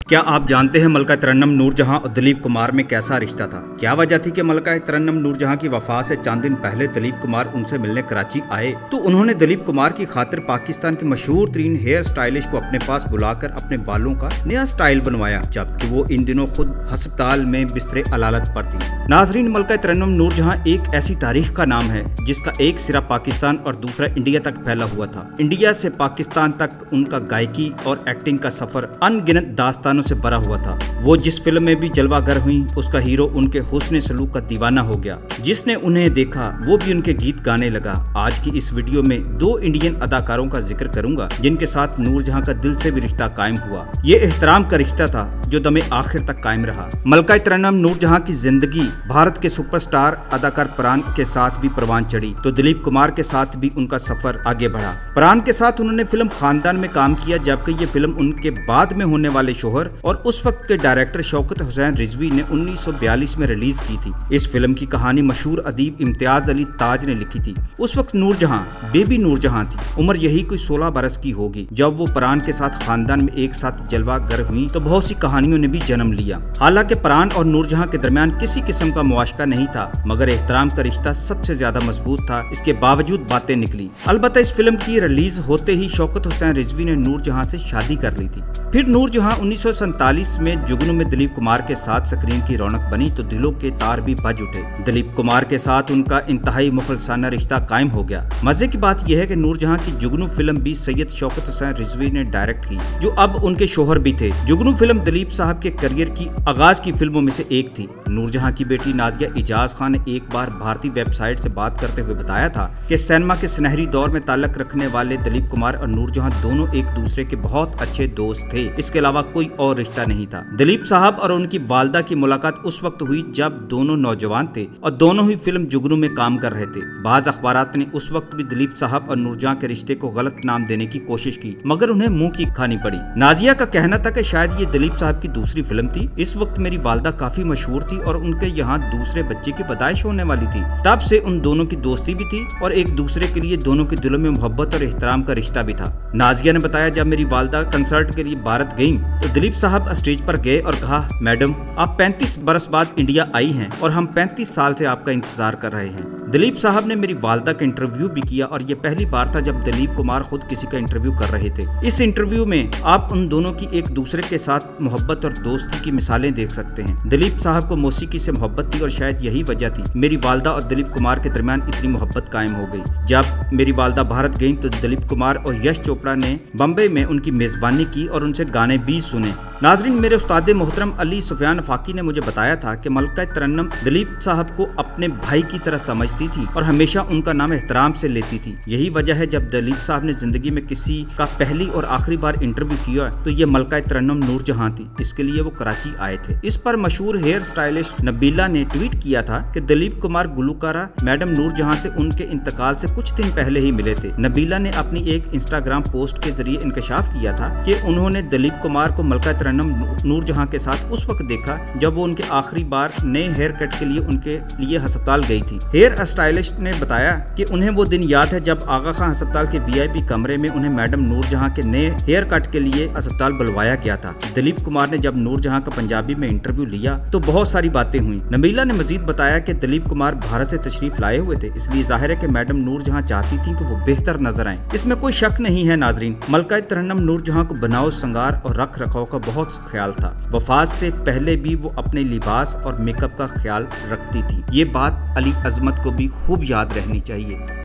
क्या आप जानते हैं मलका तरन्नुम नूरजहां और दिलीप कुमार में कैसा रिश्ता था? क्या वजह थी कि मलका तरन्नुम नूरजहां की वफात से चंद दिन पहले दिलीप कुमार उनसे मिलने कराची आए तो उन्होंने दिलीप कुमार की खातिर पाकिस्तान के मशहूर तरीन हेयर स्टाइलिश को अपने पास बुलाकर अपने बालों का नया स्टाइल बनवाया, जबकि वो इन दिनों खुद अस्पताल में बिस्तरे अलालत पर थी। नाजरीन, मलका तरन्नुम नूरजहां एक ऐसी तारीख का नाम है जिसका एक सिरा पाकिस्तान और दूसरा इंडिया तक फैला हुआ था। इंडिया से पाकिस्तान तक उनका गायकी और एक्टिंग का सफर अनगिनत दास्तान से भरा हुआ था। वो जिस फिल्म में भी जलवागर हुई, उसका हीरो उनके हुस्न सलूक का दीवाना हो गया। जिसने उन्हें देखा वो भी उनके गीत गाने लगा। आज की इस वीडियो में दो इंडियन अदाकारों का जिक्र करूंगा जिनके साथ नूरजहां का दिल से भी रिश्ता कायम हुआ। ये एहतराम का रिश्ता था जो दमे आखिर तक कायम रहा। मलका तरन्नुम नूरजहां की जिंदगी भारत के सुपरस्टार अदाकार प्राण के साथ भी परवान चढ़ी तो दिलीप कुमार के साथ भी उनका सफर आगे बढ़ा। प्राण के साथ उन्होंने फिल्म खानदान में काम किया, जबकि ये फिल्म उनके बाद में होने वाले शोहर और उस वक्त के डायरेक्टर शौकत हुसैन रिजवी ने 1942 में रिलीज की थी। इस फिल्म की कहानी मशहूर अदीब इम्तियाज अली ताज ने लिखी थी। उस वक्त नूरजहां बेबी नूरजहां थी, उम्र यही कोई 16 बरस की होगी जब वो प्राण के साथ खानदान में एक साथ जलवागर हुई तो बहुत सी कहानियों ने भी जन्म लिया। हालांकि प्राण और नूरजहां के दरमियान किसी किस्म का मुआशका नहीं था, मगर एहतराम का रिश्ता सबसे ज्यादा मजबूत था। इसके बावजूद बातें निकली। अलबत्ता इस फिल्म की रिलीज होते ही शौकत हुसैन रिजवी ने नूरजहां से शादी कर ली थी। फिर नूरजहां 1947 में जुगनू में दिलीप कुमार के साथ स्क्रीन की रौनक बनी तो दिलों के तार भी बज उठे। दिलीप कुमार के साथ उनका इंतहाई मुखलसाना रिश्ता कायम हो गया। मजे की बात यह है कि नूरजहां की जुगनू फिल्म भी सैयद शौकत हुसैन रिजवी ने डायरेक्ट की, जो अब उनके शोहर भी थे। जुगनू फिल्म दिलीप साहब के करियर की आगाज की फिल्मों में से एक थी। नूरजहां की बेटी नाजिया इजाज खान ने एक बार भारतीय वेबसाइट से बात करते हुए बताया था कि सिनेमा के सुनहरी दौर में ताल्लुक रखने वाले दिलीप कुमार और नूरजहां दोनों एक दूसरे के बहुत अच्छे दोस्त थे। इसके अलावा कोई और रिश्ता नहीं था। दिलीप साहब और उनकी वालदा की मुलाकात उस वक्त हुई जब दोनों नौजवान थे और दोनों ही फिल्म जुगनू में काम कर रहे थे। बाज अखबारात ने उस वक्त भी दिलीप साहब और नूरजहां के रिश्ते को गलत नाम देने की कोशिश की, मगर उन्हें मुंह की खानी पड़ी। नाजिया का कहना था कि शायद ये दिलीप साहब की दूसरी फिल्म थी। इस वक्त मेरी वालदा काफी मशहूर थी और उनके यहाँ दूसरे बच्चे की पैदाइश होने वाली थी। तब से उन दोनों की दोस्ती भी थी और एक दूसरे के लिए दोनों के दिलों में मोहब्बत और एहतराम का रिश्ता भी था। नाजिया ने बताया, जब मेरी वालदा कंसर्ट के लिए भारत गयी तो दिलीप साहब स्टेज पर गए और कहा, मैडम आप 35 बरस बाद इंडिया आई हैं और हम 35 साल से आपका इंतजार कर रहे हैं। दिलीप साहब ने मेरी वालदा का इंटरव्यू भी किया और ये पहली बार था जब दिलीप कुमार खुद किसी का इंटरव्यू कर रहे थे। इस इंटरव्यू में आप उन दोनों की एक दूसरे के साथ मोहब्बत और दोस्ती की मिसालें देख सकते हैं। दिलीप साहब को मौसीकी से मोहब्बत थी और शायद यही वजह थी मेरी वालदा और दिलीप कुमार के दरमियान इतनी मोहब्बत कायम हो गई। जब मेरी वालदा भारत गयी तो दिलीप कुमार और यश चोपड़ा ने बम्बई में उनकी मेजबानी की और उनसे गाने भी सुने। नाजरीन, मेरे उस्ताद मोहतरम अली सुफियान फाकी ने मुझे बताया था कि मलका तरन्नुम दिलीप साहब को अपने भाई की तरह समझती थी और हमेशा उनका नाम एहतराम से लेती थी। यही वजह है जब दिलीप साहब ने जिंदगी में किसी का पहली और आखिरी बार इंटरव्यू किया तो ये मलका तरन्नुम नूरजहां थी। इसके लिए वो कराची आए थे। इस पर मशहूर हेयर स्टाइलिश नबीला ने ट्वीट किया था कि दिलीप कुमार गुलकारा मैडम नूरजहां से उनके इंतकाल से कुछ दिन पहले ही मिले थे। नबीला ने अपनी एक इंस्टाग्राम पोस्ट के जरिए इंकशाफ किया था कि उन्होंने दिलीप कुमार को मलका तरन्नुम नूरजहां के साथ उस वक्त देखा जब वो उनके आखिरी बार नए हेयर कट के लिए उनके लिए अस्पताल गई थी। हेयर स्टाइलिस्ट ने बताया कि उन्हें वो दिन याद है जब आगा खान अस्पताल के वीआईपी कमरे में उन्हें मैडम नूरजहां के नए हेयर कट के लिए अस्पताल बुलवाया गया था। दिलीप कुमार ने जब नूरजहां का पंजाबी में इंटरव्यू लिया तो बहुत सारी बातें हुई। नबीला ने मजीद बताया कि दिलीप कुमार भारत से तशरीफ लाए हुए थे, इसलिए जाहिर है कि मैडम नूरजहां चाहती थी कि वो बेहतर नजर आए। इसमें कोई शक नहीं है। नाजरीन, मलका तरन्नुम नूरजहां को बनाओ, संगार और रख रखाव का बहुत ख्याल था। वफात से पहले भी वो अपने लिबास और मेकअप का ख्याल रखती थी। ये बात अली अजमत को भी खूब याद रहनी चाहिए।